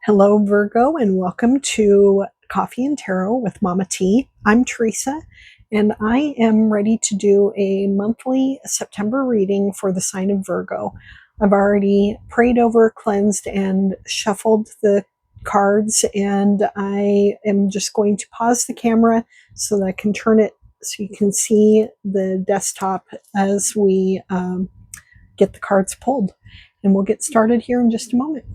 Hello, Virgo, and welcome to Coffee and Tarot with Mama T. I'm Teresa, and I am ready to do a monthly September reading for the sign of Virgo. I've already prayed over, cleansed, and shuffled the cards, and I am just going to pause the camera so that I can turn it so you can see the desktop as we get the cards pulled. And we'll get started here in just a moment.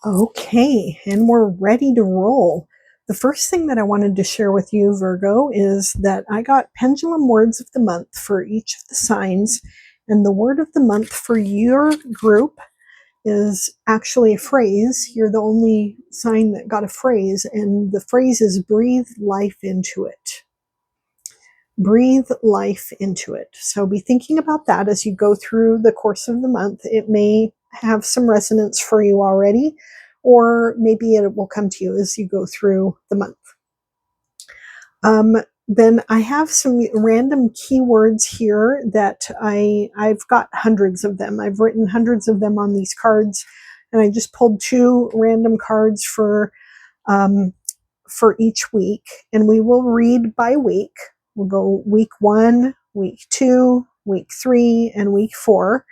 Okay, and we're ready to roll. The first thing that I wanted to share with you, Virgo, is that I got pendulum words of the month for each of the signs, and the word of the month for your group is actually a phrase. You're the only sign that got a phrase, and the phrase is breathe life into it. Breathe life into it. So be thinking about that as you go through the course of the month. It may have some resonance for you already, or maybe it will come to you as you go through the month. Then I have some random keywords here that I've got hundreds of them. I've written hundreds of them on these cards, and I just pulled two random cards for each week, and we will read by week. We'll go week 1, week 2, week 3, and week 4.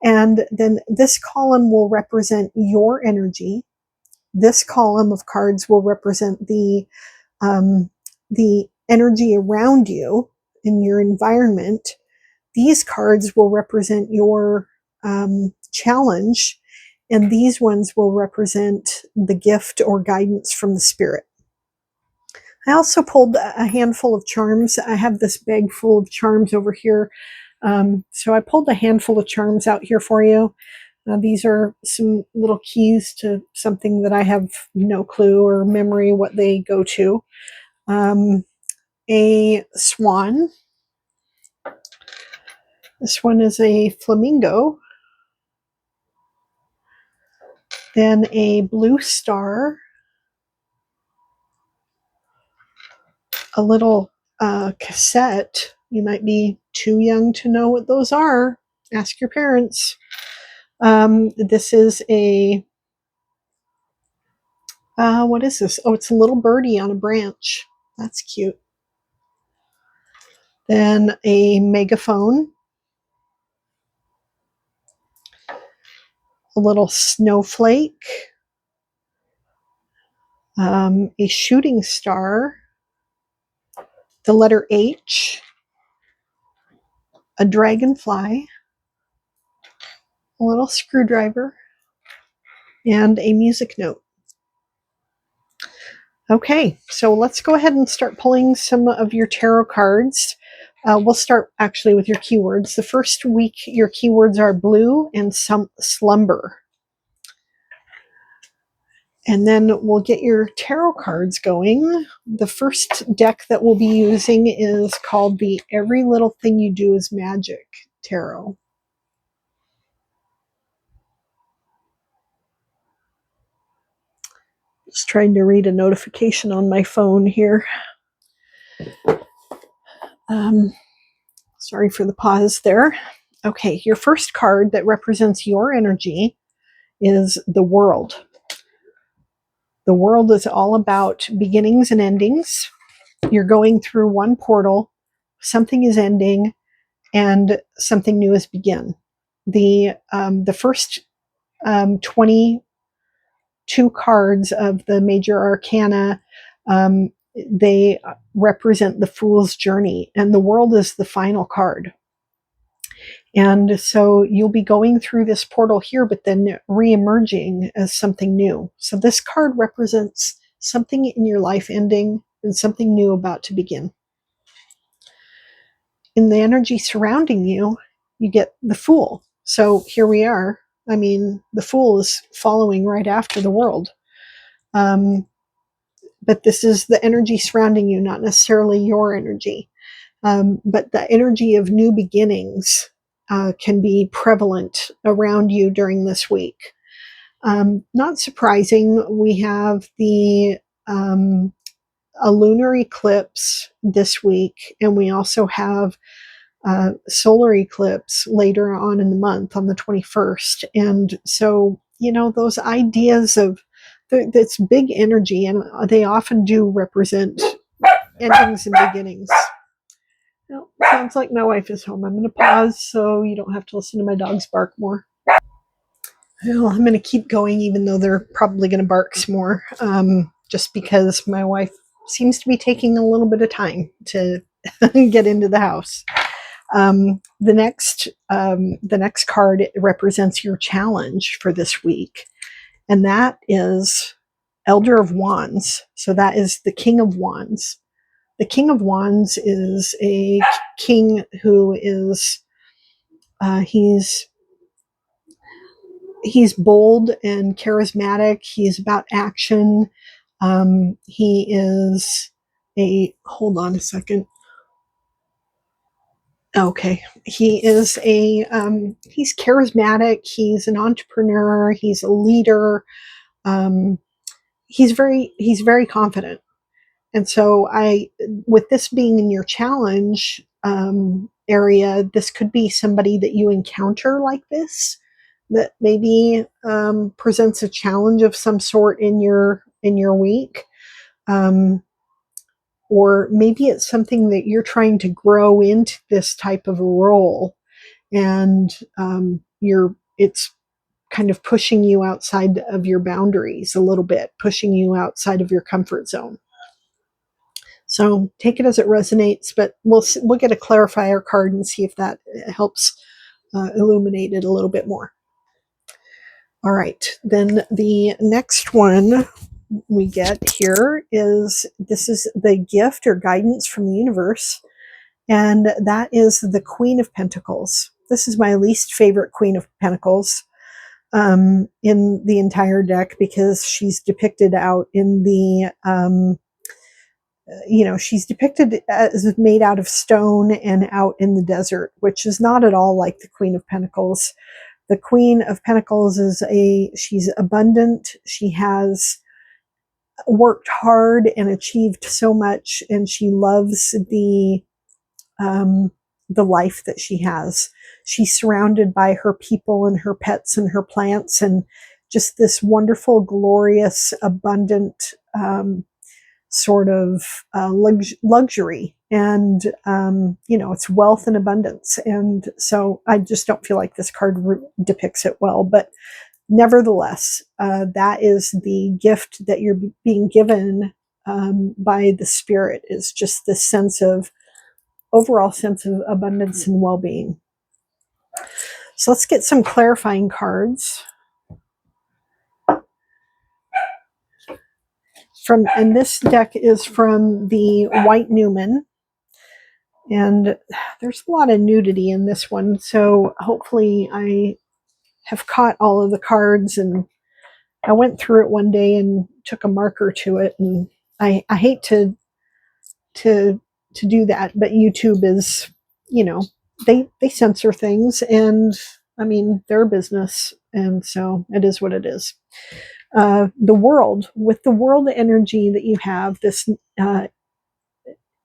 And then this column will represent your energy. This column of cards will represent the energy around you in your environment. These cards will represent your challenge, and these ones will represent the gift or guidance from the spirit. I also pulled a handful of charms. I have this bag full of charms over here. So I pulled a handful of charms out here for you. These are some little keys to something that I have no clue or memory what they go to. A swan. This one is a flamingo. Then a blue star. A little cassette. You might be too young to know what those are. Ask your parents. This is a, what is this? Oh, it's a little birdie on a branch. That's cute. Then a megaphone. A little snowflake. A shooting star. The letter H. A dragonfly. A little screwdriver. And a music note. Okay, so let's go ahead and start pulling some of your tarot cards. We'll start actually with your keywords. The first week, your keywords are blue and some slumber. And then we'll get your tarot cards going. The first deck that we'll be using is called the Every Little Thing You Do Is Magic Tarot. Just trying to read a notification on my phone here. Sorry for the pause there. Okay, your first card that represents your energy is the World. The World is all about beginnings and endings. You're going through one portal, something is ending, and something new is begin. The first 22 cards of the major arcana, they represent the Fool's Journey, and the World is the final card. And so you'll be going through this portal here, but then re-emerging as something new. So this card represents something in your life ending and something new about to begin. In the energy surrounding you, you get the Fool. So here we are. I mean, the Fool is following right after the World. But this is the energy surrounding you, not necessarily your energy. But the energy of new beginnings can be prevalent around you during this week. Not surprising, we have a lunar eclipse this week, and we also have solar eclipse later on in the month on the 21st. And so, those ideas of that's big energy, and they often do represent endings and beginnings. Well, sounds like my wife is home. I'm going to pause so you don't have to listen to my dogs bark more. Well, I'm going to keep going, even though they're probably going to bark some more, just because my wife seems to be taking a little bit of time to get into the house. The next card represents your challenge for this week, and that is Elder of Wands. So that is the King of Wands. The King of Wands is a king who is he's bold and charismatic. He's about action. He is hold on a second. Okay. He's charismatic. He's an entrepreneur. He's a leader. He's very confident. And so with this being in your challenge area, this could be somebody that you encounter like this, that maybe presents a challenge of some sort in your week. Or maybe it's something that you're trying to grow into this type of a role, and it's kind of pushing you outside of your boundaries a little bit, pushing you outside of your comfort zone. So take it as it resonates, but we'll get a clarifier card and see if that helps illuminate it a little bit more. All right, then the next one we get here is the gift or guidance from the universe, and that is the Queen of Pentacles. This is my least favorite Queen of Pentacles in the entire deck, because she's depicted out in the she's depicted as made out of stone and out in the desert, which is not at all like the Queen of Pentacles. The Queen of Pentacles she's abundant. She has worked hard and achieved so much, and she loves the life that she has. She's surrounded by her people and her pets and her plants, and just this wonderful, glorious, abundant sort of luxury, and it's wealth and abundance. And so I just don't feel like this card depicts it well, but nevertheless, that is the gift that you're being given by the spirit, is just this overall sense of abundance and well-being. So let's get some clarifying cards. And this deck is from the White Newman, and there's a lot of nudity in this one, so hopefully I have caught all of the cards. And I went through it one day and took a marker to it, and I hate to do that, but YouTube is, they censor things, and I mean, their business, and so it is what it is. The world, with the world energy that you have, this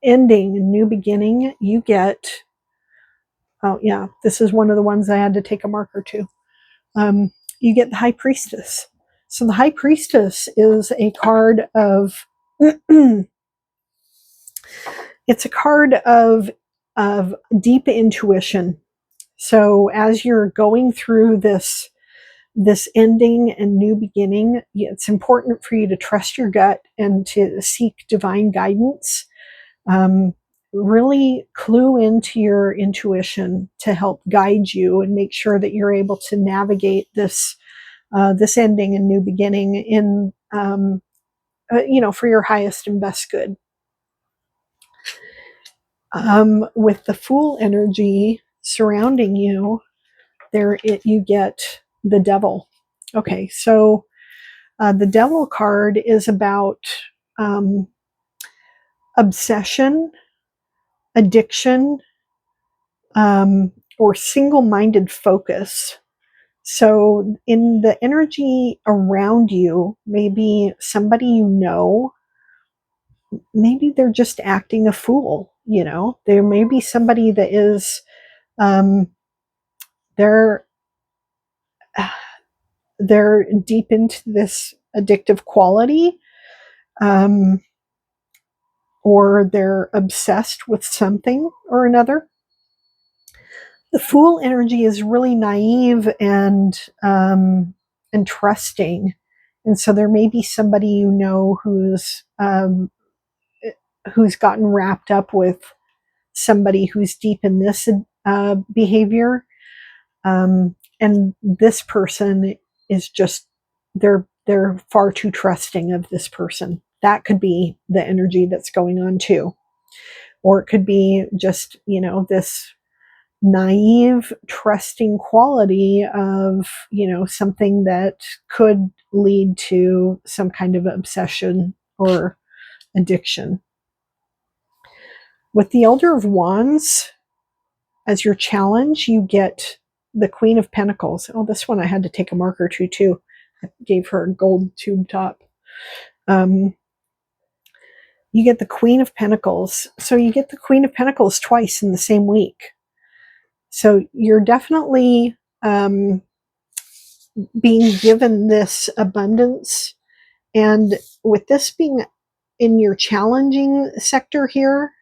ending and new beginning, you get, oh yeah, this is one of the ones I had to take a marker to. You get the High Priestess. So the High Priestess is a card of it's a card of deep intuition. So as you're going through this ending and new beginning, it's important for you to trust your gut and to seek divine guidance. Really clue into your intuition to help guide you and make sure that you're able to navigate this ending and new beginning in for your highest and best good. With the Fool energy surrounding you, you get the Devil. Okay, so the Devil card is about obsession, addiction, or single-minded focus. So in the energy around you, maybe somebody maybe they're just acting a fool. There may be somebody that is Um, they're they're deep into this addictive quality, um, or they're obsessed with something or another. The Fool energy is really naive and trusting, and so there may be somebody you know who's gotten wrapped up with somebody who's deep in this behavior, and this person is just they're far too trusting of this person. That could be the energy that's going on too, or it could be just this naive trusting quality of something that could lead to some kind of obsession or addiction. With the Elder of Wands as your challenge, you get the Queen of Pentacles. Oh, this one I had to take a marker to too. I gave her a gold tube top. You get the Queen of Pentacles. So you get the Queen of Pentacles twice in the same week. So you're definitely being given this abundance. And with this being in your challenging sector here,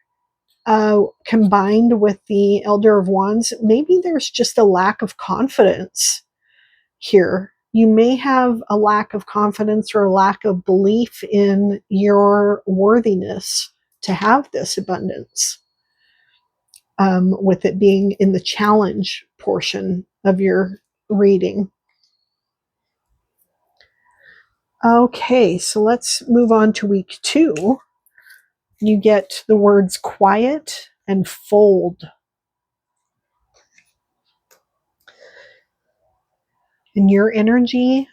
combined with the Elder of Wands, maybe there's just a lack of confidence here. You may have a lack of confidence or a lack of belief in your worthiness to have this abundance, with it being in the challenge portion of your reading. Okay, so let's move on to week 2. You get the words quiet and fold. And your energy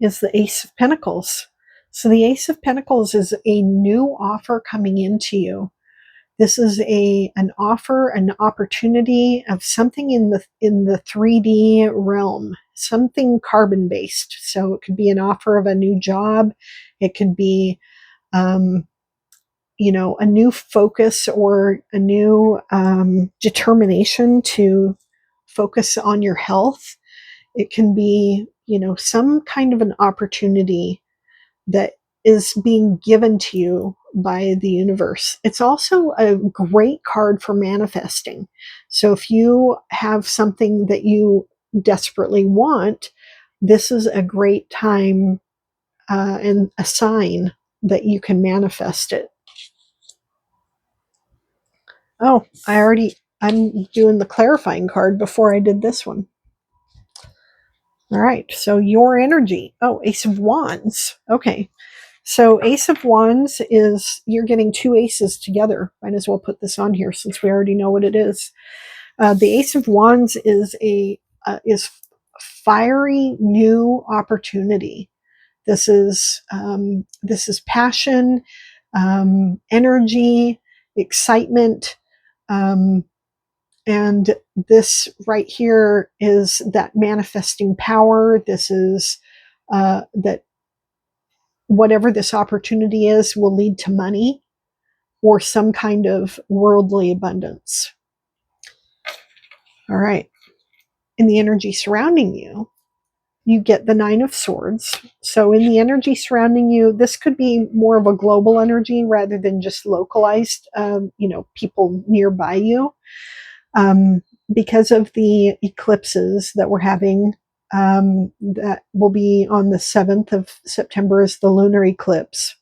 is the Ace of Pentacles. So the Ace of Pentacles is a new offer coming into you. This is an offer, an opportunity of something in the 3D realm, something carbon based. So it could be an offer of a new job. It could be a new focus or a new determination to focus on your health. It can be, some kind of an opportunity that is being given to you by the universe. It's also a great card for manifesting. So if you have something that you desperately want, this is a great time and a sign that you can manifest it. Oh, I'm doing the clarifying card before I did this one. All right, so your energy. Oh, Ace of Wands. Okay, so Ace of Wands is, you're getting 2 aces together. Might as well put this on here since we already know what it is. The Ace of Wands is is fiery new opportunity. This is passion, energy, excitement. And this right here is that manifesting power. This is that whatever this opportunity is will lead to money or some kind of worldly abundance. All right. In the energy surrounding you, you get the 9 of Swords. So in the energy surrounding you, this could be more of a global energy rather than just localized, people nearby you. Because of the eclipses that we're having, that will be on the 7th of September is the lunar eclipse.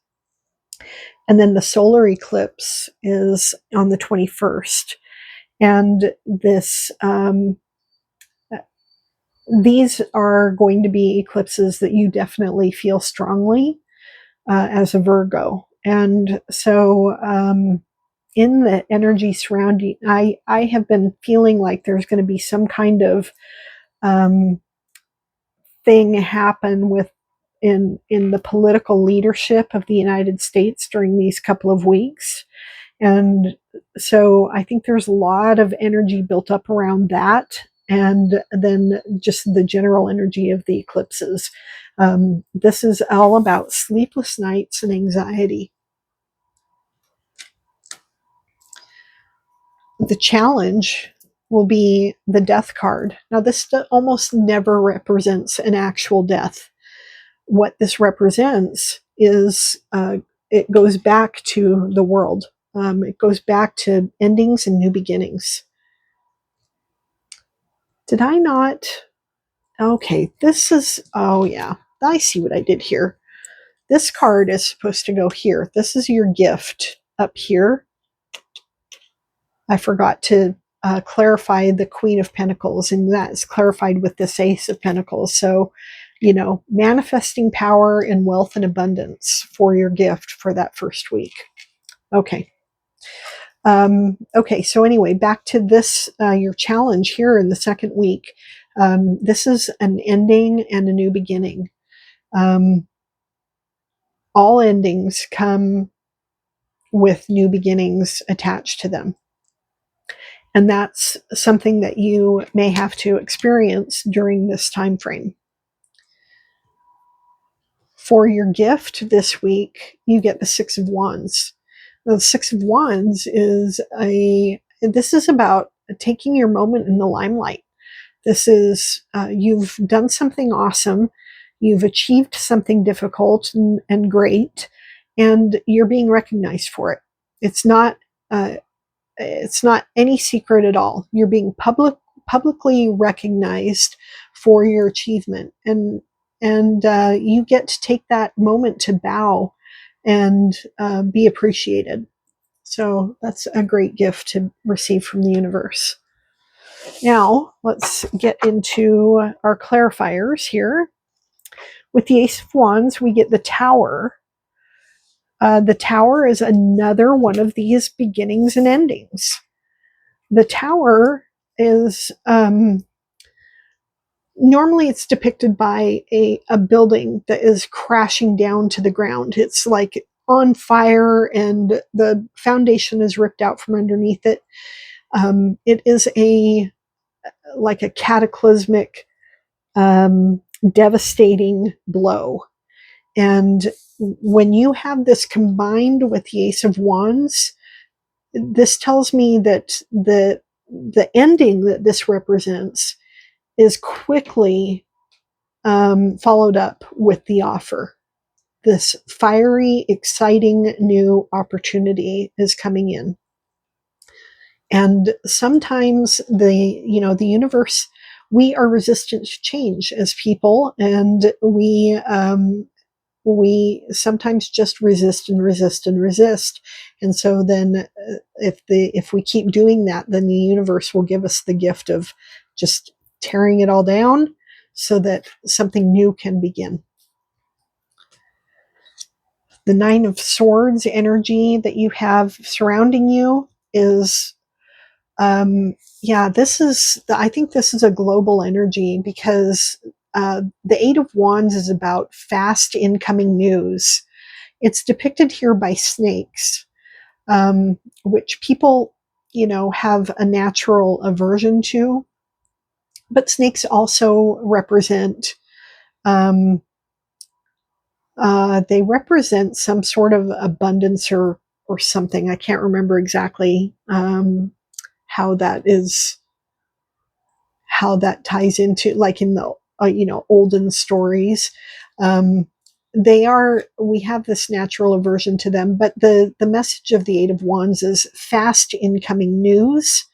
And then the solar eclipse is on the 21st. And these are going to be eclipses that you definitely feel strongly as a Virgo. And so in the energy surrounding, I have been feeling like there's going to be some kind of thing happen in the political leadership of the United States during these couple of weeks. And so I think there's a lot of energy built up around that. And then just the general energy of the eclipses. This is all about sleepless nights and anxiety. The challenge will be the death card. Now, this almost never represents an actual death. What this represents is it goes back to the world. It goes back to endings and new beginnings. Did I not? Okay, this is, oh yeah, I see what I did here. This card is supposed to go here. This is your gift up here. I forgot to clarify the Queen of Pentacles, and that is clarified with this Ace of Pentacles. So, you know, manifesting power and wealth and abundance for your gift for that first week. Okay. Okay, so anyway, back to this, your challenge here in the second week. This is an ending and a new beginning. All endings come with new beginnings attached to them. And that's something that you may have to experience during this time frame. For your gift this week, you get the Six of Wands. Now, the Six of Wands is this is about taking your moment in the limelight. This is, you've done something awesome. You've achieved something difficult and great, and you're being recognized for it. It's not any secret at all. You're being publicly recognized for your achievement, and you get to take that moment to bow and be appreciated. So that's a great gift to receive from the universe. Now let's get into our clarifiers here. With the Ace of Wands, we get the Tower. The Tower is another one of these beginnings and endings. The Tower is normally it's depicted by a building that is crashing down to the ground. It's like on fire and the foundation is ripped out from underneath it. It is like a cataclysmic, devastating blow. And when you have this combined with the Ace of Wands, this tells me that the ending that this represents is quickly followed up with the offer. This fiery, exciting new opportunity is coming in. And sometimes the universe, we are resistant to change as people, and we sometimes just resist and resist and resist. And so then if we keep doing that, then the universe will give us the gift of just tearing it all down so that something new can begin. The Nine of Swords energy that you have surrounding you is I think this is a global energy, because the Eight of Wands is about fast incoming news. It's depicted here by snakes, which people, have a natural aversion to. But snakes also represent, they represent some sort of abundance or something. I can't remember exactly how that ties into, like in the olden stories. We have this natural aversion to them, but the message of the Eight of Wands is fast incoming news,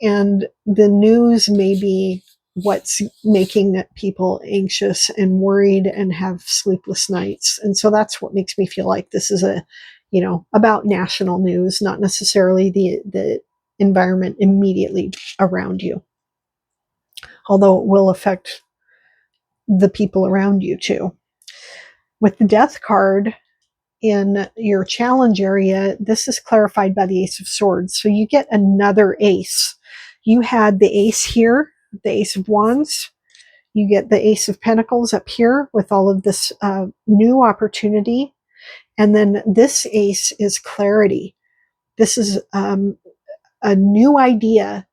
and the news may be what's making people anxious and worried and have sleepless nights. And so that's what makes me feel like this is about national news, not necessarily the environment immediately around you, although it will affect the people around you too. With the Death card in your challenge area, this is clarified by the Ace of Swords. So you get another ace. You had the ace here, the Ace of Wands. You get the Ace of Pentacles up here with all of this new opportunity. And then this ace is clarity. This is a new idea,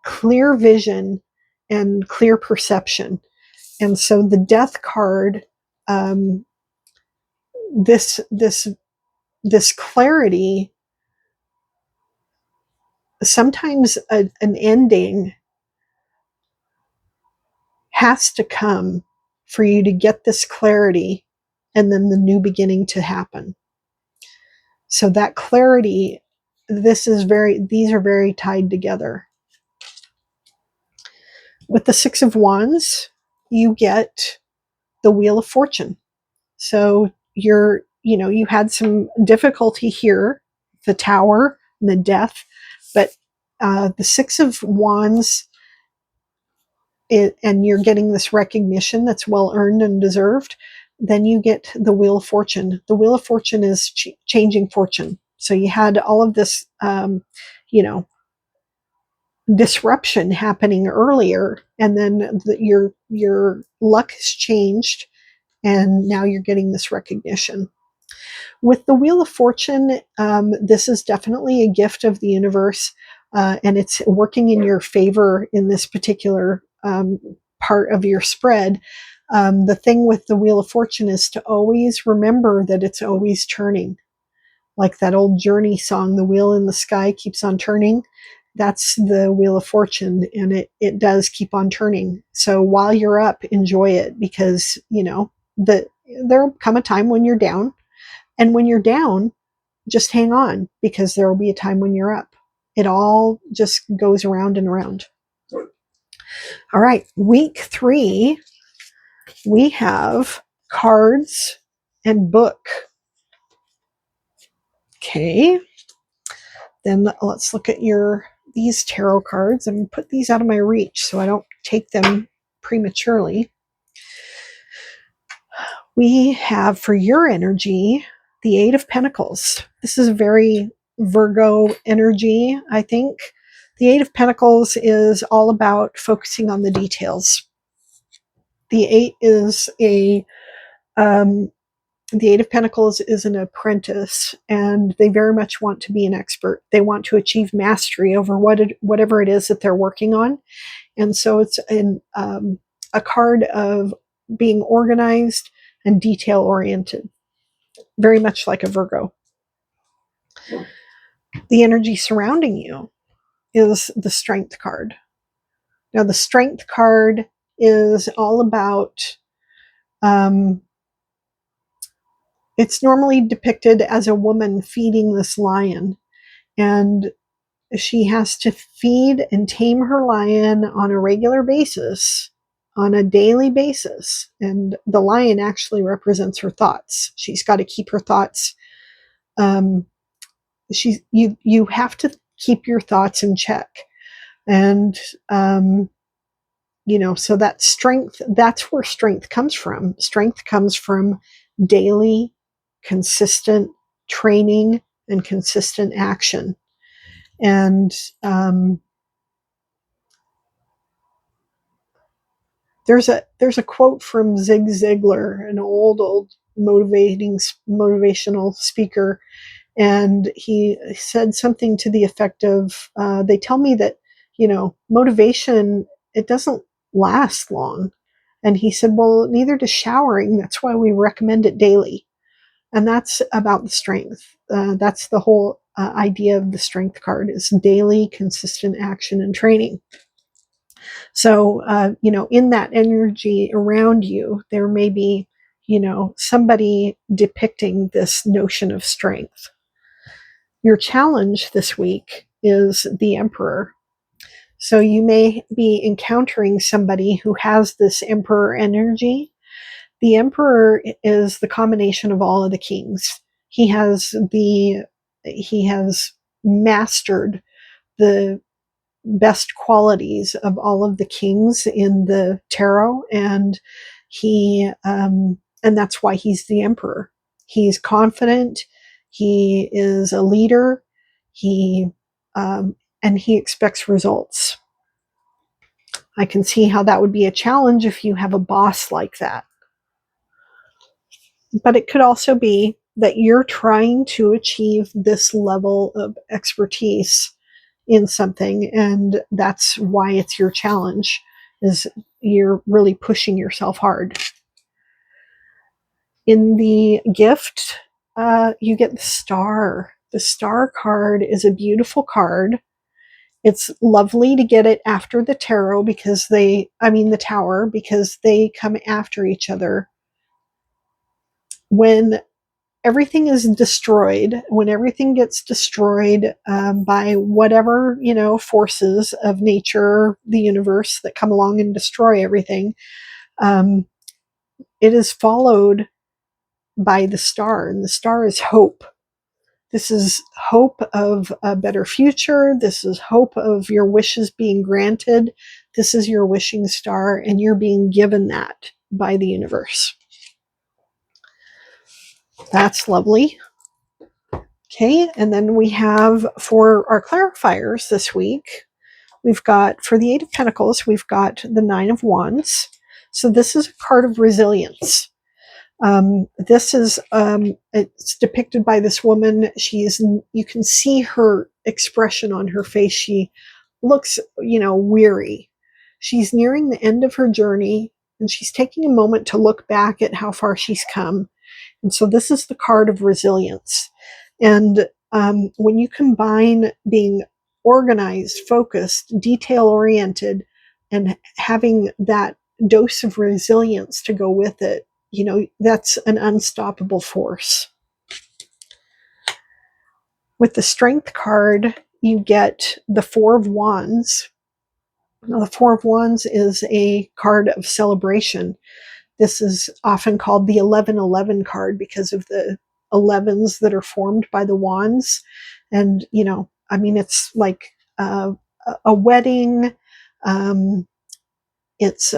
clear vision, and clear perception. And so the Death card, this clarity sometimes an ending has to come for you to get this clarity and then the new beginning to happen. So that clarity, these are very tied together. With the Six of Wands, you get the Wheel of Fortune. So you had some difficulty here, the Tower and the Death, but the Six of Wands, and you're getting this recognition that's well earned and deserved. Then you get the Wheel of Fortune. The Wheel of Fortune is changing fortune. So you had all of this, disruption happening earlier, and then your luck has changed, and now you're getting this recognition. With the Wheel of Fortune, this is definitely a gift of the universe, and it's working in your favor in this particular part of your spread. The thing with the Wheel of Fortune is to always remember that it's always turning. Like that old Journey song, "The Wheel in the Sky Keeps on Turning." That's the Wheel of Fortune, and it does keep on turning. So while you're up, enjoy it, because there'll come a time when you're down, and when you're down, just hang on, because there will be a time when you're up. It all just goes around and around. All right, week 3, we have cards and book. Okay, then let's look at these tarot cards and put these out of my reach so I don't take them prematurely. We have, for your energy, the Eight of Pentacles. This is a very Virgo energy, I think. The Eight of Pentacles is all about focusing on the details. The Eight of Pentacles is an apprentice, and they very much want to be an expert. They want to achieve mastery over whatever it is that they're working on. And so it's a card of being organized and detail oriented, very much like a Virgo. The energy surrounding you is the Strength card. Now, the Strength card is all about, it's normally depicted as a woman feeding this lion, and she has to feed and tame her lion on a regular basis, on a daily basis. And the lion actually represents her thoughts. She's got to keep her thoughts. You have to keep your thoughts in check. And, so that strength, that's where strength comes from. Strength comes from daily, consistent training and consistent action. And there's a quote from Zig Ziglar, an old motivational speaker, and he said something to the effect of, "They tell me that motivation, it doesn't last long." And he said, "Well, neither does showering. That's why we recommend it daily." And that's about the strength. That's the whole idea of the Strength card, is daily, consistent action and training. So, in that energy around you, there may be, somebody depicting this notion of strength. Your challenge this week is the Emperor. So you may be encountering somebody who has this Emperor energy. The Emperor is the combination of all of the kings. He has mastered the best qualities of all of the kings in the tarot, and and that's why he's the Emperor. He's confident. He is a leader. And he expects results. I can see how that would be a challenge if you have a boss like that. But it could also be that you're trying to achieve this level of expertise in something, and that's why it's your challenge, is you're really pushing yourself hard. In the gift, you get the Star. The Star card is a beautiful card, It's lovely to get it after the tarot because the tower, because they come after each other. When everything is destroyed, when everything gets destroyed by whatever, forces of nature, the universe that come along and destroy everything, um, it is followed by the star, and the star is hope. This is hope of a better future. This is hope of your wishes being granted. This is your wishing star, and you're being given that by the universe. That's lovely. Okay, and then we have for our clarifiers this week, we've got for the Eight of Pentacles, we've got the Nine of Wands. So this is a card of resilience. This is it's depicted by this woman. You can see her expression on her face. She looks, weary. She's nearing the end of her journey, and she's taking a moment to look back at how far she's come. And so this is the card of resilience. And when you combine being organized, focused, detail oriented, and having that dose of resilience to go with it, that's an unstoppable force. With the Strength card, you get the Four of Wands. Now, the Four of Wands is a card of celebration. This is often called the 1111 card because of the 11s that are formed by the wands. And, it's like a wedding. It's,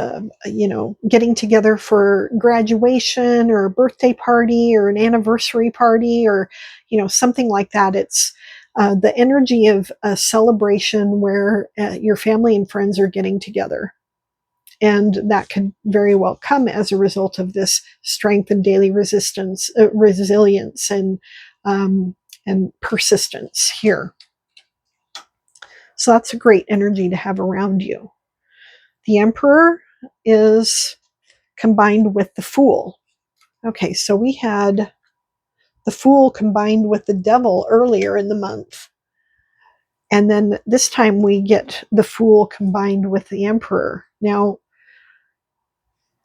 getting together for graduation or a birthday party or an anniversary party or, something like that. It's the energy of a celebration where your family and friends are getting together. And that could very well come as a result of this strength and daily resilience and persistence here. So that's a great energy to have around you. The Emperor is combined with the Fool. Okay, so we had the Fool combined with the Devil earlier in the month. And then this time we get the Fool combined with the Emperor. Now,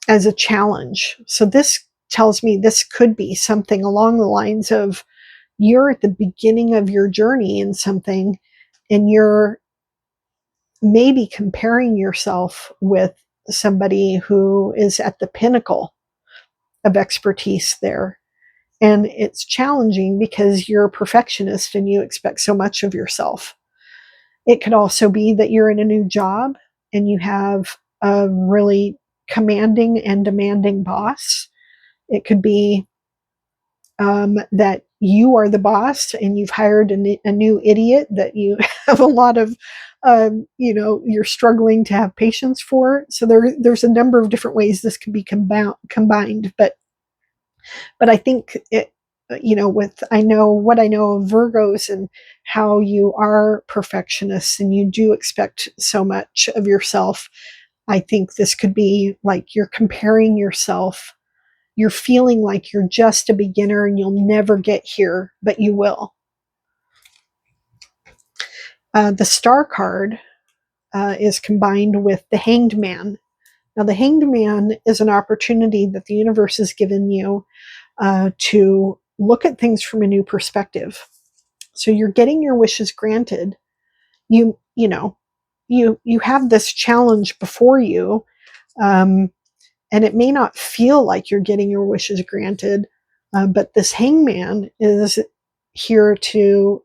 as a challenge. So this tells me this could be something along the lines of you're at the beginning of your journey in something, and you're maybe comparing yourself with somebody who is at the pinnacle of expertise there. And it's challenging because you're a perfectionist and you expect so much of yourself. It could also be that you're in a new job and you have a really commanding and demanding boss. It could be that you are the boss and you've hired a new idiot that you have a lot of, you're struggling to have patience for. So there's a number of different ways this can be combined. But I think it, with I know what I know of Virgos and how you are perfectionists and you do expect so much of yourself. I think this could be like you're comparing yourself. You're feeling like you're just a beginner and you'll never get here, but you will. The Star card is combined with the Hanged Man. Now, the Hanged Man is an opportunity that the universe has given you to look at things from a new perspective. So you're getting your wishes granted. You have this challenge before you. And it may not feel like you're getting your wishes granted, but this hangman is here to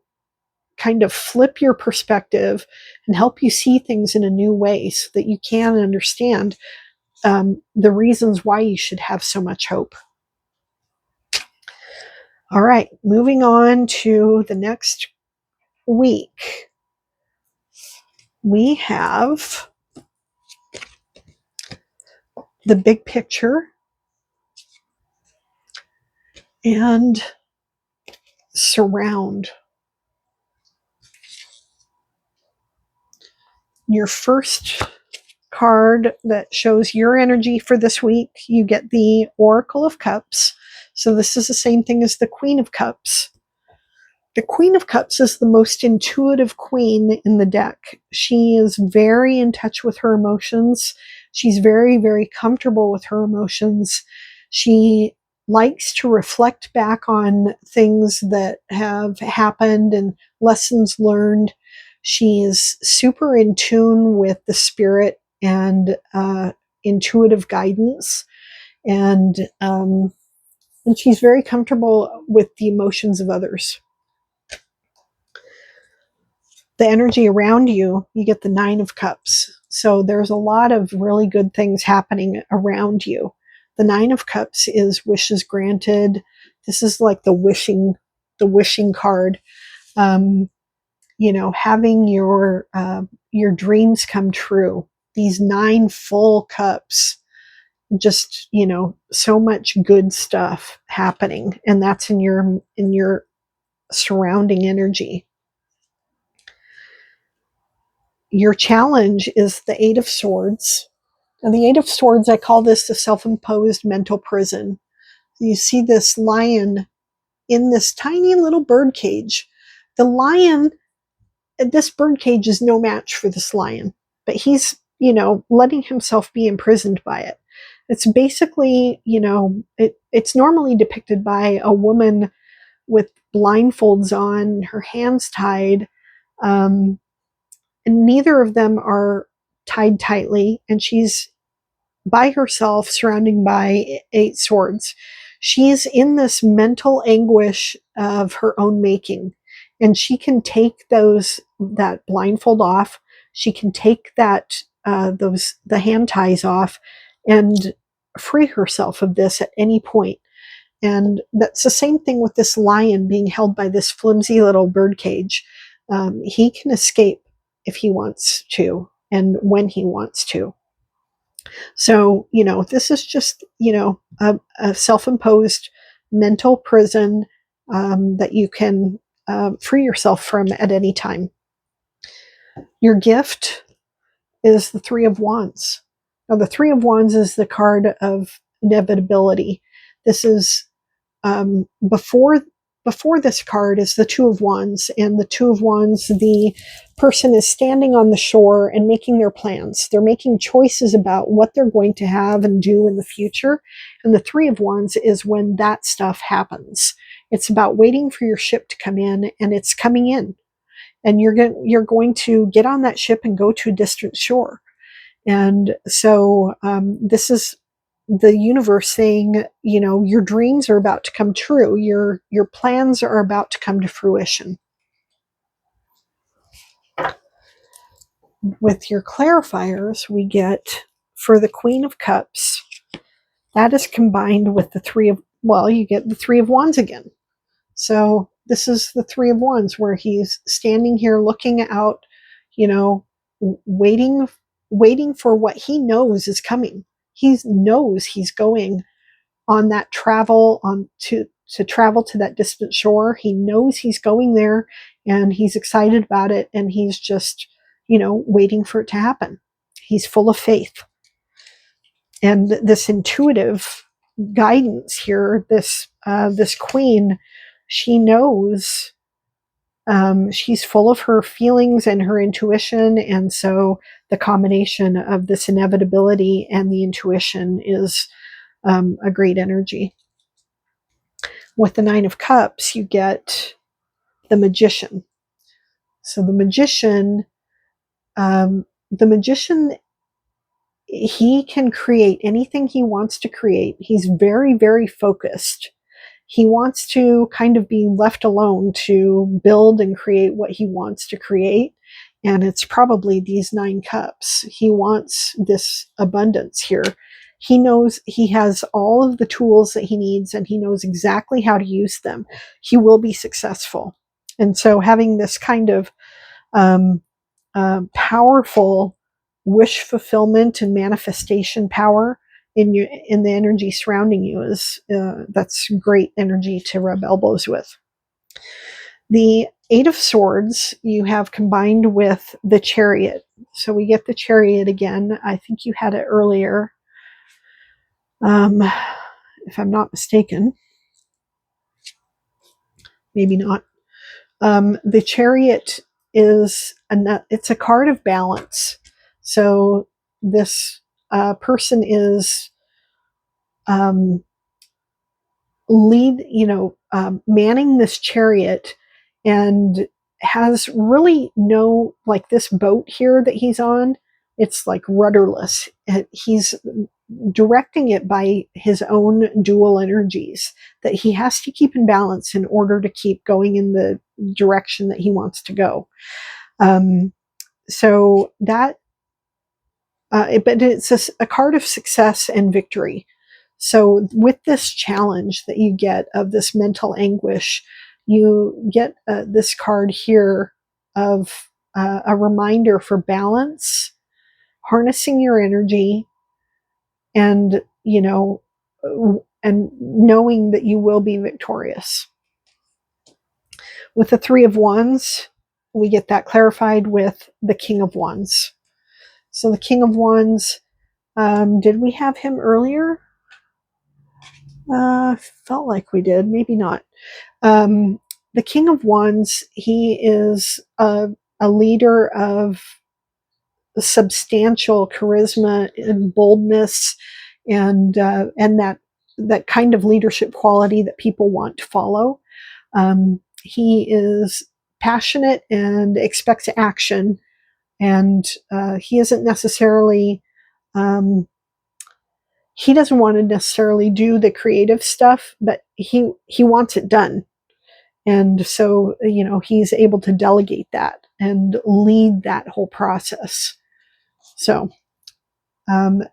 kind of flip your perspective and help you see things in a new way so that you can understand the reasons why you should have so much hope. All right, moving on to the next week. We have the big picture and surround. Your first card that shows your energy for this week, you get the Oracle of Cups. So this is the same thing as the Queen of Cups. The Queen of Cups is the most intuitive queen in the deck. She is very in touch with her emotions. She's very, very comfortable with her emotions. She likes to reflect back on things that have happened and lessons learned. She is super in tune with the spirit and intuitive guidance, and she's very comfortable with the emotions of others. The energy around you, you get the Nine of Cups. So there's a lot of really good things happening around you. The Nine of Cups is wishes granted. This is like the wishing card. Having your dreams come true. These 9 full cups, just so much good stuff happening, and that's in your surrounding energy. Your challenge is the Eight of Swords. And the Eight of Swords, I call this the self-imposed mental prison. You see this lion in this tiny little bird cage. The lion, this bird cage is no match for this lion, but he's, letting himself be imprisoned by it. It's basically, it's normally depicted by a woman with blindfolds on, her hands tied, and neither of them are tied tightly, and she's by herself, surrounded by 8 swords. She's in this mental anguish of her own making, and she can take that blindfold off. She can take the hand ties off, and free herself of this at any point. And that's the same thing with this lion being held by this flimsy little bird cage. He can escape if he wants to and when he wants to. So, this is just, a self-imposed mental prison that you can free yourself from at any time. Your gift is the Three of Wands. Now, the Three of Wands is the card of inevitability. This is before this card is the Two of Wands, and the Two of Wands, the person is standing on the shore and making their plans. They're making choices about what they're going to have and do in the future. And the Three of Wands is when that stuff happens. It's about waiting for your ship to come in, and it's coming in. And you're going to get on that ship and go to a distant shore. And so this is the universe saying, your dreams are about to come true. Your plans are about to come to fruition. With your clarifiers, we get for the Queen of Cups, that is combined with you get the Three of Wands again. So this is the Three of Wands where he's standing here looking out, waiting for what he knows is coming. He knows he's going on that travel to travel to that distant shore. He knows he's going there, and he's excited about it, and he's just, waiting for it to happen. He's full of faith. And this intuitive guidance here, this queen, she knows, she's full of her feelings and her intuition, and so the combination of this inevitability and the intuition is a great energy. With the Nine of Cups, you get the Magician. So the magician, he can create anything he wants to create. He's very, very focused. He wants to kind of be left alone to build and create what he wants to create. And it's probably these 9 cups. He wants this abundance here. He knows he has all of the tools that he needs, and he knows exactly how to use them. He will be successful. And so having this kind of powerful wish fulfillment and manifestation power in the energy surrounding you is that's great energy to rub elbows with. The Eight of Swords you have combined with the Chariot. So we get the Chariot again. I think you had it earlier, if I'm not mistaken. Maybe not. The Chariot it's a card of balance. So this person is um, manning this chariot, and has really no, like, this boat here that he's on, it's like rudderless. He's directing it by his own dual energies that he has to keep in balance in order to keep going in the direction that he wants to go. Um, so that, but it's a card of success and victory. So with this challenge that you get of this mental anguish, you get this card here of a reminder for balance, harnessing your energy, and and knowing that you will be victorious. With the Three of Wands, we get that clarified with the King of Wands. So the King of Wands, did we have him earlier? Felt like we did, maybe not. The King of Wands, he is a leader of substantial charisma and boldness, and that kind of leadership quality that people want to follow. He is passionate and expects action, and he isn't necessarily he doesn't want to necessarily do the creative stuff, but he wants it done. And so, he's able to delegate that and lead that whole process. So,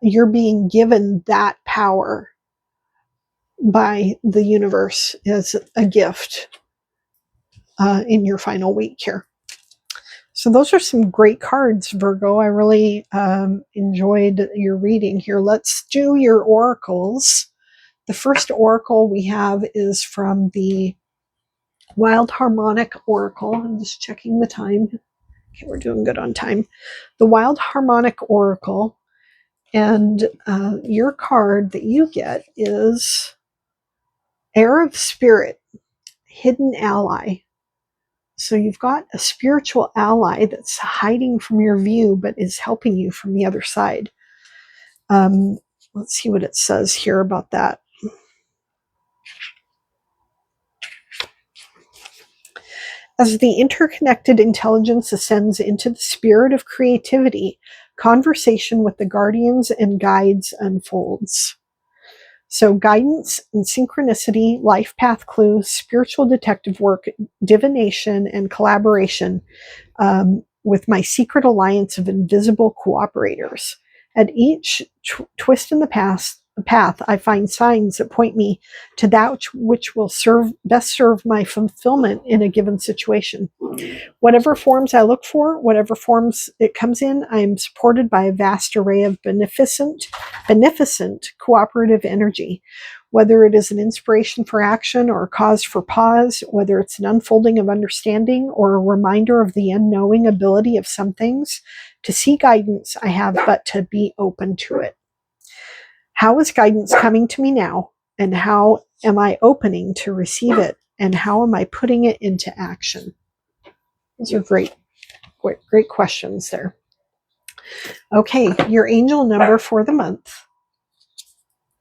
you're being given that power by the universe as a gift in your final week here. So those are some great cards, Virgo. I really enjoyed your reading here. Let's do your oracles. The first oracle we have is from the Wild Harmonic Oracle. I'm just checking the time. Okay, we're doing good on time. The Wild Harmonic Oracle. And your card that you get is Air of Spirit, Hidden Ally. So you've got a spiritual ally that's hiding from your view, but is helping you from the other side. Let's see what it says here about that. As the interconnected intelligence ascends into the spirit of creativity, conversation with the guardians and guides unfolds. So guidance and synchronicity, life path clues, spiritual detective work, divination, and collaboration with my secret alliance of invisible cooperators. At each twist in the path, I find signs that point me to that which will best serve my fulfillment in a given situation. Whatever forms I look for, whatever forms it comes in, I am supported by a vast array of beneficent cooperative energy. Whether it is an inspiration for action or a cause for pause, whether it's an unfolding of understanding or a reminder of the unknowing ability of some things, to see guidance, I have but to be open to it. How is guidance coming to me now? And how am I opening to receive it? And how am I putting it into action? Those are great questions there. Okay, your angel number for the month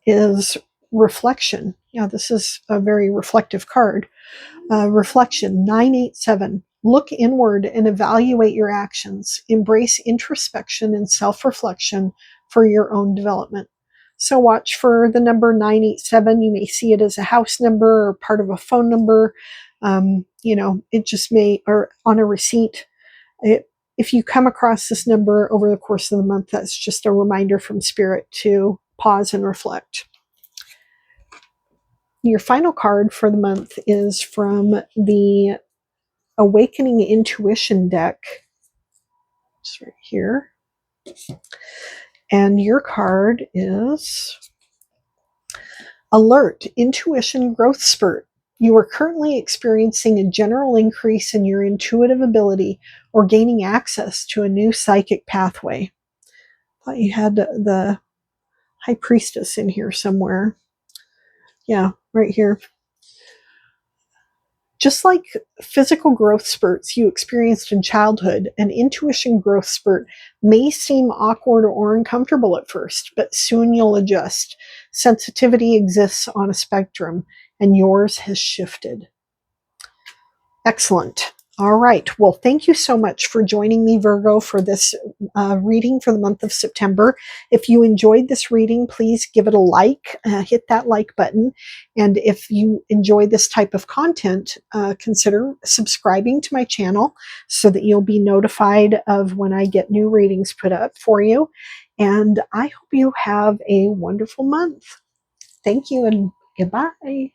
is reflection. Yeah, this is a very reflective card. Reflection 987. Look inward and evaluate your actions. Embrace introspection and self-reflection for your own development. So watch for the number 987. You may see it as a house number or part of a phone number. It just may, or on a receipt. If you come across this number over the course of the month, that's just a reminder from Spirit to pause and reflect. Your final card for the month is from the Awakening Intuition deck. It's right here. And your card is Alert, Intuition Growth Spurt. You are currently experiencing a general increase in your intuitive ability or gaining access to a new psychic pathway. Thought you had the High Priestess in here somewhere. Yeah, right here. Just like physical growth spurts you experienced in childhood, an intuition growth spurt may seem awkward or uncomfortable at first, but soon you'll adjust. Sensitivity exists on a spectrum, and yours has shifted. Excellent. All right. Well, thank you so much for joining me, Virgo, for this reading for the month of September. If you enjoyed this reading, please give it a like, hit that like button. And if you enjoy this type of content, consider subscribing to my channel so that you'll be notified of when I get new readings put up for you. And I hope you have a wonderful month. Thank you and goodbye.